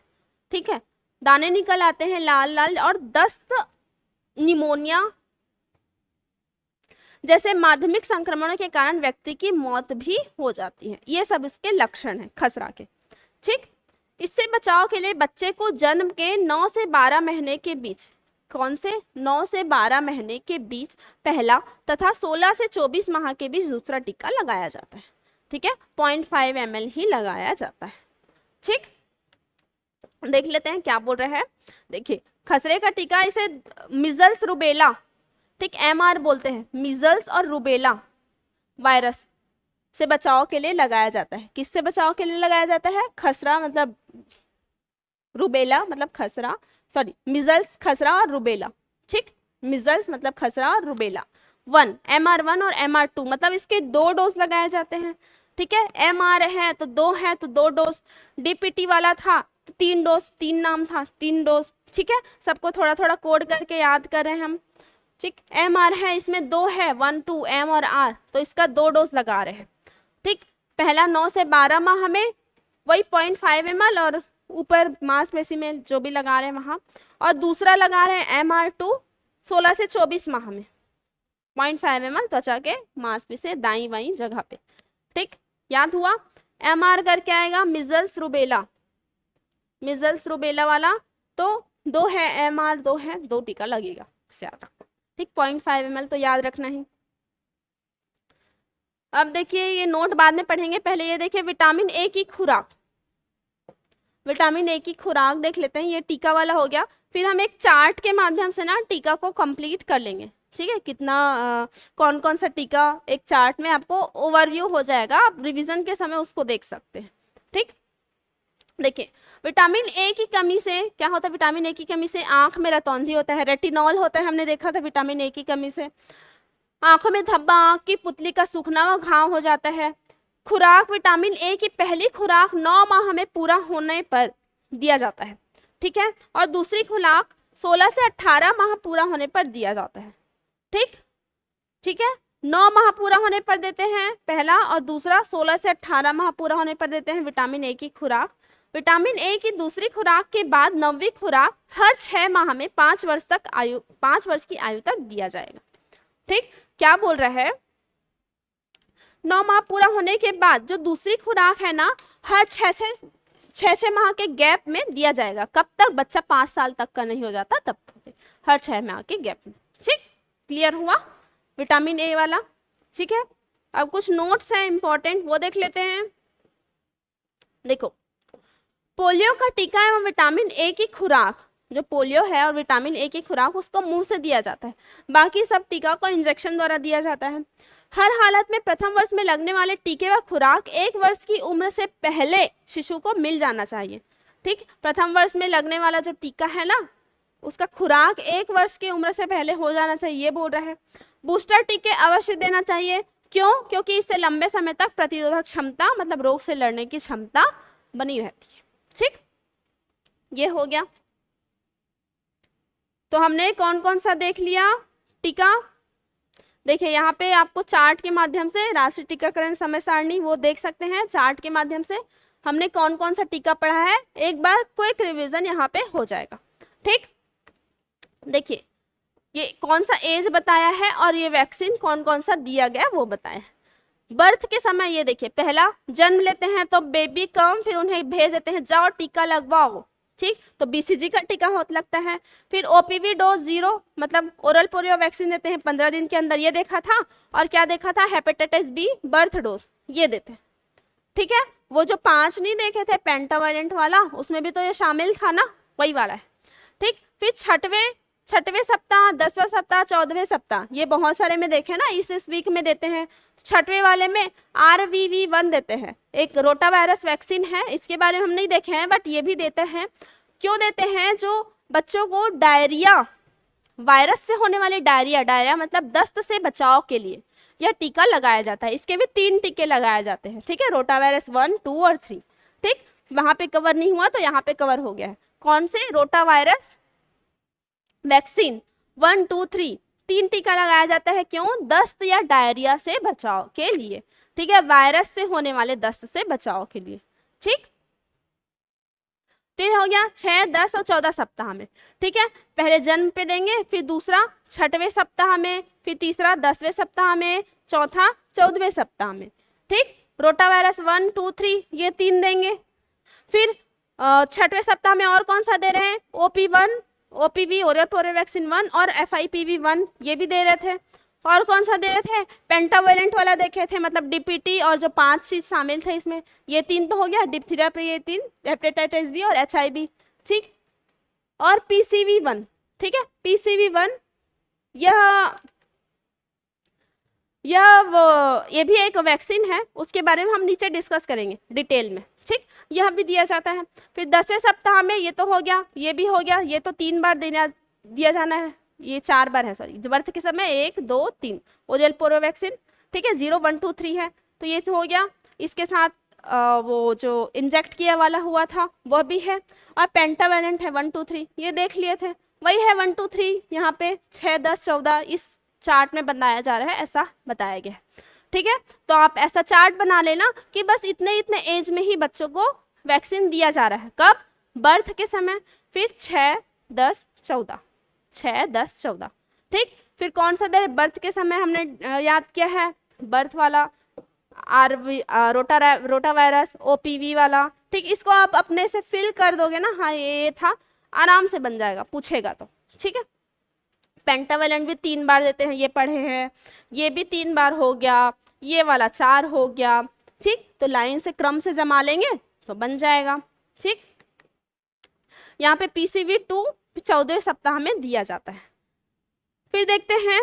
ठीक है, दाने निकल आते हैं लाल लाल, और दस्त, निमोनिया जैसे माध्यमिक संक्रमणों के कारण व्यक्ति की मौत भी हो जाती है। ये सब इसके लक्षण हैं खसरा के। ठीक, इससे बचाव के लिए बच्चे को जन्म के 9 से 12 महीने के बीच, कौन से 9 से 12 महीने के बीच पहला तथा 16 से 24 माह के बीच दूसरा टीका लगाया जाता है। ठीक है, 0.5 ml ही लगाया जाता है। ठीक, देख लेते हैं क्या बोल रहे हैं। देखिए खसरे का टीका, इसे मिजल्स रुबेला, ठीक, MR बोलते हैं, मिजल्स और रुबेला वायरस से बचाव के लिए लगाया जाता है। किससे बचाव के लिए लगाया जाता है? खसरा मतलब रुबेला मतलब खसरा, सॉरी मिजल्स, खसरा और रुबेला। ठीक, मिजल्स मतलब खसरा और रुबेला। 1 MR1 और MR2 मतलब इसके 2 डोज लगाए जाते हैं। ठीक है, MR है तो 2 है तो 2 डोज, DPT वाला था तो 3 डोज, 3 नाम था 3 डोज। ठीक है, सबको थोड़ा थोड़ा कोड करके याद कर रहे हैं हम। ठीक, MR है, इसमें 2 है, 1 2 M और R, तो इसका 2 डोज लगा रहे हैं। ठीक, पहला 9 से 12 माह में वही 0.5 ml और ऊपर मांसपेशी में जो भी लगा रहे हैं वहाँ, और दूसरा लगा रहे हैं MR2 16 से 24 माह में 0.5 ml त्वचा के मांसपेशी दाईं बाईं जगह पे। ठीक, याद हुआ। MR करके आएगा मिजल्स रुबेला, मिजल्स रुबेला वाला तो 2 है MR, 2 है, 2 टीका लगेगा, याद रखना। ठीक, 0.5 ml तो याद रखना ही। अब देखिए ये नोट बाद में पढ़ेंगे, पहले ये देखिए विटामिन ए की खुराक। विटामिन ए की खुराक देख लेते हैं, ये टीका वाला हो गया। फिर हम एक चार्ट के माध्यम से ना टीका को कंप्लीट कर लेंगे। ठीक है, कितना कौन कौन सा टीका, एक चार्ट में आपको ओवरव्यू हो जाएगा, आप रिवीजन के समय उसको देख सकते हैं। ठीक, देखिए विटामिन ए की कमी से क्या होता है? विटामिन ए की कमी से आंख में रतौंधी होता है, रेटिनॉल होता है, हमने देखा था विटामिन ए की कमी से आंखों में धब्बा, आंख की पुतली का सूखना व घाव हो जाता है। खुराक, विटामिन ए की पहली खुराक 9 माह में पूरा होने पर दिया जाता है। ठीक है, और दूसरी खुराक 16 से 18 माह पूरा होने पर दिया जाता है। ठीक, ठीक है, 9 माह पूरा होने पर देते हैं पहला, और दूसरा 16 से 18 माह पूरा होने पर देते हैं विटामिन ए की खुराक। विटामिन ए की दूसरी खुराक के बाद 9वीं खुराक हर 6 माह में 5 वर्ष की आयु तक दिया जाएगा। ठीक, क्या बोल रहा है? 9 माह पूरा होने के बाद जो दूसरी खुराक है ना, हर 6 माह के गैप में दिया जाएगा। कब तक? बच्चा 5 साल तक का नहीं हो जाता तब तक, हर 6 माह के गैप में। ठीक, क्लियर हुआ विटामिन ए वाला। ठीक है, अब कुछ नोट्स हैं इंपॉर्टेंट, वो देख लेते हैं। देखो, पोलियो का टीका एवं विटामिन ए की खुराक जो पोलियो है और विटामिन ए की खुराक उसको मुंह से दिया जाता है, बाकी सब टीका को इंजेक्शन द्वारा दिया जाता है। हर हालत में प्रथम वर्ष में लगने वाले टीके व खुराक 1 वर्ष की उम्र से पहले शिशु को मिल जाना चाहिए। ठीक, प्रथम वर्ष में लगने वाला जो टीका है ना, उसका खुराक 1 वर्ष की उम्र से पहले हो जाना चाहिए, ये बोल रहा है। बूस्टर टीके अवश्य देना चाहिए, क्यों? क्योंकि इससे लंबे समय तक प्रतिरोधक क्षमता, मतलब रोग से लड़ने की क्षमता बनी रहती है। ठीक, ये हो गया। तो हमने कौन कौन सा देख लिया टीका। देखिए यहाँ पे आपको चार्ट के माध्यम से राष्ट्रीय टीकाकरण समय सारणी वो देख सकते हैं, चार्ट के माध्यम से हमने कौन कौन सा टीका पढ़ा है, एक बार क्विक रिवीजन यहाँ पे हो जाएगा। ठीक, देखिए ये कौन सा एज बताया है और ये वैक्सीन कौन कौन सा दिया गया वो बताया है। बर्थ के समय ये देखिए, पहला जन्म लेते हैं तो बेबी कम, फिर उन्हें भेज देते हैं जाओ टीका लगवाओ। ठीक, तो बीसीजी का टीका होता लगता है। फिर ओपीवी डोज 0, मतलब ओरल पोलियो वैक्सीन देते हैं 15 दिन के अंदर, ये देखा था। और क्या देखा था, हेपेटाइटिस बी बर्थ डोज ये देते हैं। ठीक है, वो जो 5 नहीं देखे थे पेंटावायलेंट वाला, उसमें भी तो ये शामिल था ना, वही वाला है। ठीक, फिर छठवें सप्ताह, 10वां सप्ताह, 14वें सप्ताह, ये बहुत सारे में देखे ना, इस वीक में देते हैं। छठवें वाले में RVV1 देते हैं, एक रोटा वायरस वैक्सीन है, इसके बारे में हम नहीं देखे हैं बट ये भी देते हैं। क्यों देते हैं? जो बच्चों को डायरिया, वायरस से होने वाली डायरिया मतलब दस्त से बचाव के लिए यह टीका लगाया जाता है। इसके भी 3 टीके लगाए जाते हैं। ठीक है, रोटा वायरस 1, 2 और 3। ठीक, वहां पे कवर नहीं हुआ तो यहाँ पे कवर हो गया है। कौन से? रोटा वायरस वैक्सीन 1, 2, 3, 3 टीका लगाया जाता है। क्यों? दस्त या डायरिया से बचाव के लिए। ठीक है, वायरस से होने वाले दस्त से बचाव के लिए। ठीक, तो ये हो गया 6, 10 और 14 सप्ताह में। ठीक है, पहले जन्म पे देंगे, फिर दूसरा 6वें सप्ताह में, फिर तीसरा 10वें सप्ताह में, चौथा 14वें सप्ताह में। ठीक, रोटा वायरस 1, 2, 3 ये 3 देंगे। फिर 6वें सप्ताह में और कौन सा दे रहे हैं? OPV ओरल पोलियो वैक्सीन 1 और FIPV1 ये भी दे रहे थे। और कौन सा दे रहे थे? पेंटावेलेंट वाला देखे थे, मतलब DPT और जो 5 चीज शामिल थे इसमें, ये 3 तो हो गया, डिप्थीरिया पे ये 3, हेपेटाइटिस बी और HIV। ठीक, और PCV1। ठीक है, PCV1 ये भी एक वैक्सीन है, उसके बारे में हम नीचे डिस्कस करेंगे डिटेल में। ठीक, यह भी दिया जाता है। फिर 10वें सप्ताह में ये तो हो गया, ये भी हो गया, ये तो 3 बार दिया जाना है, ये 4 बार है, सॉरी, बर्थ के समय 1, 2, 3 ओरल पोलियो वैक्सीन। ठीक है, 0, 1, 2, 3 है, तो ये तो हो गया। इसके साथ वो जो इंजेक्ट किया वाला हुआ था वह भी है, और पेंटावेलेंट है 1, 2, 3 ये देख लिए थे, वही है 1, 2, 3 यहाँ पे 6, 10, 14 इस चार्ट में बनाया जा रहा है, ऐसा बताया गया है। ठीक है, तो आप ऐसा चार्ट बना लेना कि बस इतने एज में ही बच्चों को वैक्सीन दिया जा रहा है। कब? बर्थ के समय, फिर 6, 10, 14, 6, 10, 14। ठीक, फिर कौन सा दे? बर्थ के समय हमने याद किया है, बर्थ वाला रोटा वायरस, OPV वाला। ठीक, इसको आप अपने से फिल कर दोगे ना, हाँ ये था, आराम से बन जाएगा, पूछेगा तो। ठीक है, पेंटावेलेंट भी 3 बार देते हैं, ये पढ़े हैं, ये भी 3 बार हो गया, ये वाला 4 हो गया। ठीक, तो लाइन से क्रम से जमा लेंगे तो बन जाएगा। ठीक, यहाँ पे PCV2 14वें सप्ताह में दिया जाता है। फिर देखते हैं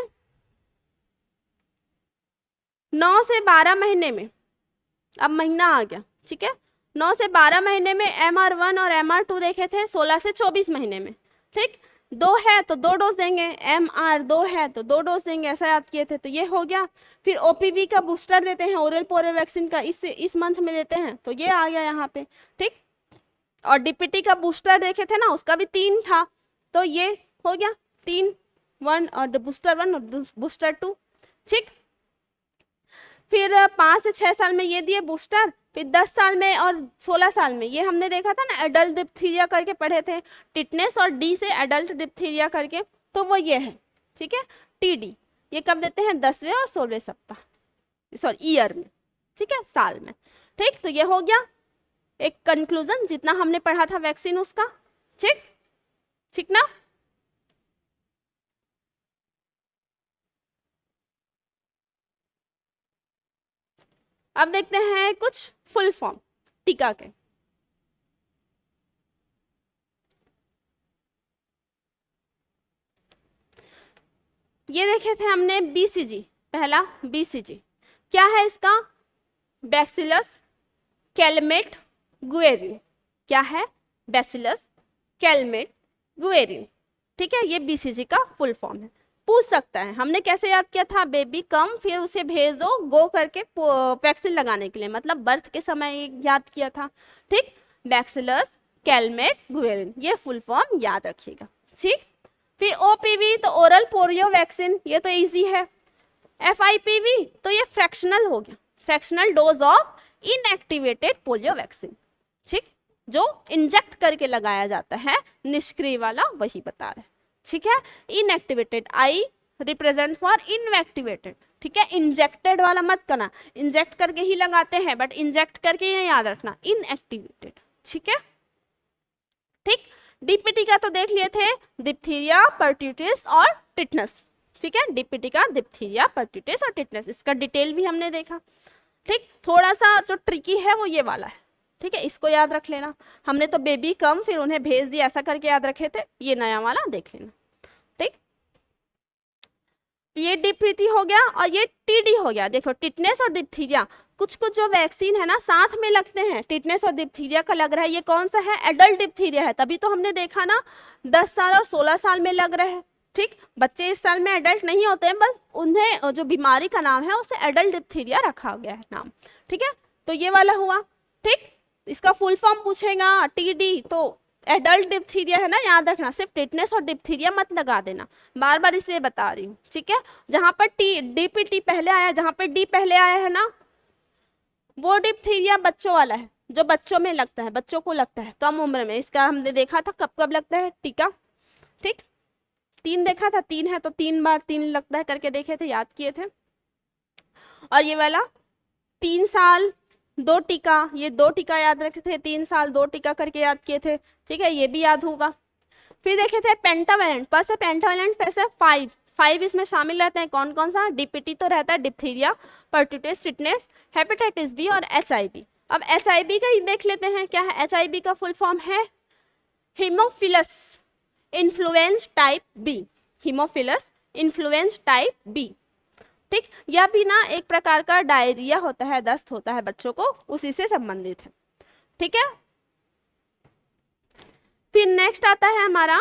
9 से 12 महीने में, अब महीना आ गया। ठीक है, 9 से 12 महीने में MR1 और MR2 देखे थे, 16 से 24 महीने में। ठीक, 2 है तो 2 डोज देंगे, MR2 है तो 2 डोज देंगे, ऐसा याद किए थे, तो ये हो गया। फिर OPV का बूस्टर देते हैं, ओरल पोलियो वैक्सीन का, इस मंथ में देते हैं, तो ये आ गया यहाँ पे। ठीक, और DPT का बूस्टर देखे थे ना, उसका भी 3 था, तो ये हो गया 3, 1 और बूस्टर 1 और बूस्टर 2। ठीक, फिर 5 से 6 साल में ये दिए बूस्टर, फिर 10 साल में और 16 साल में ये हमने देखा था ना, एडल्ट डिप्थीरिया करके पढ़े थे, टिटनेस और D से एडल्ट डिप्थीरिया करके, तो वो ये है। ठीक है, TD ये कब देते हैं? 10वें और 16वें सप्ताह, सॉरी ईयर में। ठीक है, साल में। ठीक, तो ये हो गया एक कंक्लूजन, जितना हमने पढ़ा था वैक्सीन उसका। ठीक, ठीक ना? अब देखते हैं कुछ फुल फॉर्म टीका के। ये देखे थे हमने बीसीजी, पहला बीसीजी क्या है इसका, बैसिलस कैलमेट गुएरिन। क्या है, बैसिलस कैलमेट गुएरिन। ठीक है, ये बीसीजी का फुल फॉर्म है। पूछ सकता है, हमने कैसे याद किया था, बेबी कम फिर उसे भेज दो गो करके वैक्सीन लगाने के लिए, मतलब बर्थ के समय याद किया था। ठीक, बैसिलस कैलमेट गुएरिन, ये फुल फॉर्म याद रखिएगा। ठीक, फिर ओपीवी तो ओरल पोलियो वैक्सीन, ये तो इजी है। एफआईपीवी तो ये फ्रैक्शनल हो गया, fractional dose of inactivated polio vaccine. ठीक, जो इंजेक्ट करके लगाया जाता है, निष्क्रिय वाला वही बता रहे हैं। ठीक है, inactivated, I represent for inactivated. ठीक है, इंजेक्टेड वाला मत करना, इंजेक्ट करके ही लगाते हैं बट इंजेक्ट करके ये याद रखना, इनएक्टिवेटेड। ठीक है, ठीक, डीपीटी का तो देख लिए थे, डिप्थीरिया, पर्ट्यूटिस और टिटनस। ठीक है, डीपीटी का डिप्थीरिया, पर्ट्यूटिस और टिटनस, इसका डिटेल भी हमने देखा। ठीक, थोड़ा सा जो ट्रिकी है वो ये वाला है। ठीक है, इसको याद रख लेना। हमने तो बेबी कम फिर उन्हें भेज दिया ऐसा करके याद रखे थे, ये नया वाला देख लेना। ठीक, ये डीपीटी हो गया और ये टीडी हो गया। देखो, टिटनेस और डिप्थीरिया, कुछ कुछ जो वैक्सीन है ना साथ में लगते हैं, टिटनेस और डिप्थीरिया का लग रहा है। ये कौन सा है, एडल्ट डिप्थीरिया है, तभी तो हमने देखा ना 10 साल और 16 साल में लग रहा है। ठीक, बच्चे इस साल में एडल्ट नहीं होते हैं, बस उन्हें जो बीमारी का नाम है उसे एडल्ट डिप्थीरिया रखा गया है नाम। ठीक है, तो ये वाला हुआ। ठीक, इसका फुल फॉर्म पूछेगा टीडी तो एडल्ट डिप्थीरिया है ना, याद रखना, सिर्फ टिटनेस और डिप्थीरिया मत लगा देना, बार बार इसलिए बता रही हूँ। ठीक है, जहाँ पर डीपीटी पहले आया, जहाँ पर डी पहले आया है ना, वो डिप्थीरिया बच्चों वाला है, जो बच्चों में लगता है, बच्चों को लगता है कम उम्र में। इसका हमने देखा था कब कब लगता है टीका। ठीक, 3 देखा था, 3 है तो 3 बार 3 लगता है करके देखे थे, याद किए थे। और ये वाला 3 साल 2 टीका, ये 2 टीका याद रखे थे, 3 साल 2 टीका करके याद किए थे। ठीक है, ये भी याद होगा। फिर देखे थे पेंटावेलेंट, बस पेंटावेलेंट पैसे 5 इसमें शामिल रहते हैं। कौन कौन सा, डीपीटी तो रहता है, diphtheria, pertussis, tetanus, hepatitis B और एचआईवी। अब एचआईवी का ही देख लेते हैं क्या है। एचआईवी का फुल फॉर्म है haemophilus influenzae type B, haemophilus influenzae type B. ठीक, यह भी ना एक प्रकार का डायरिया होता है, दस्त होता है बच्चों को, उसी से संबंधित है। ठीक है, फिर नेक्स्ट आता है हमारा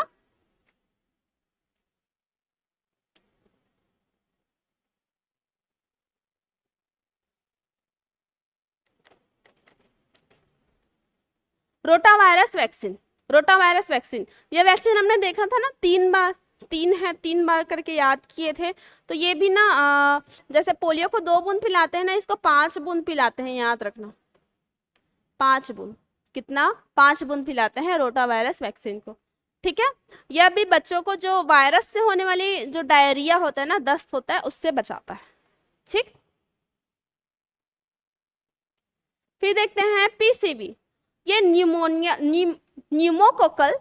रोटावायरस वैक्सीन। रोटावायरस वैक्सीन, ये वैक्सीन हमने देखा था ना 3 बार, 3 है 3 बार करके याद किए थे। तो ये भी ना जैसे पोलियो को 2 बूंद पिलाते हैं ना, इसको 5 बूंद पिलाते हैं, याद रखना 5 बूंद। कितना, 5 बूंद पिलाते हैं रोटावायरस वैक्सीन को। ठीक है, यह भी बच्चों को जो वायरस से होने वाली जो डायरिया होता है ना, दस्त होता है, उससे बचाता है। ठीक, फिर देखते हैं पीसीवी, ये न्यूमोनिया न्यूमोकोकल,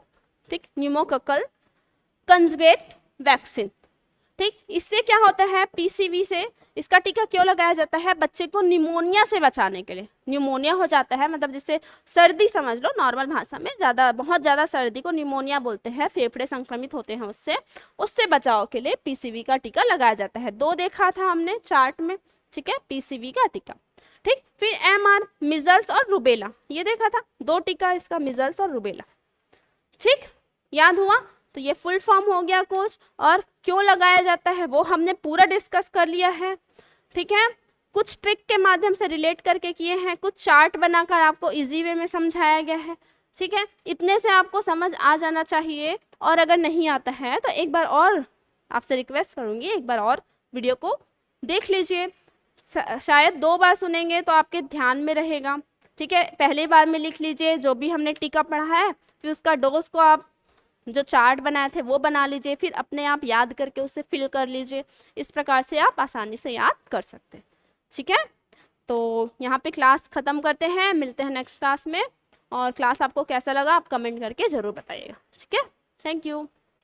ठीक, न्यूमोकोकल कंजुगेट वैक्सीन। ठीक, इससे क्या होता है, पीसीवी से इसका टीका क्यों लगाया जाता है, बच्चे को निमोनिया से बचाने के लिए। निमोनिया हो जाता है मतलब जिससे सर्दी समझ लो, नॉर्मल भाषा में बहुत ज़्यादा सर्दी को निमोनिया बोलते हैं, फेफड़े संक्रमित होते हैं उससे बचाव के लिए पीसीवी का टीका लगाया जाता है। 2 देखा था हमने चार्ट में। ठीक है, पीसीवी का टीका। ठीक, फिर एमआर, मिजल्स और रुबेला, ये देखा था 2 टीका इसका, मिजल्स और रुबेला। ठीक, याद हुआ। तो ये फुल फॉर्म हो गया कुछ, और क्यों लगाया जाता है वो हमने पूरा डिस्कस कर लिया है। ठीक है, कुछ ट्रिक के माध्यम से रिलेट करके किए हैं, कुछ चार्ट बनाकर आपको इजी वे में समझाया गया है। ठीक है, इतने से आपको समझ आ जाना चाहिए, और अगर नहीं आता है तो एक बार और आपसे रिक्वेस्ट करूंगी, एक बार और वीडियो को देख लीजिए। शायद 2 बार सुनेंगे तो आपके ध्यान में रहेगा। ठीक है, पहली बार में लिख लीजिए जो भी हमने टीका पढ़ा है, फिर उसका डोज को आप जो चार्ट बनाए थे वो बना लीजिए, फिर अपने आप याद करके उसे फिल कर लीजिए। इस प्रकार से आप आसानी से याद कर सकते हैं। ठीक है, तो यहाँ पे क्लास ख़त्म करते हैं, मिलते हैं नेक्स्ट क्लास में। और क्लास आपको कैसा लगा आप कमेंट करके ज़रूर बताइएगा। ठीक है, थैंक यू।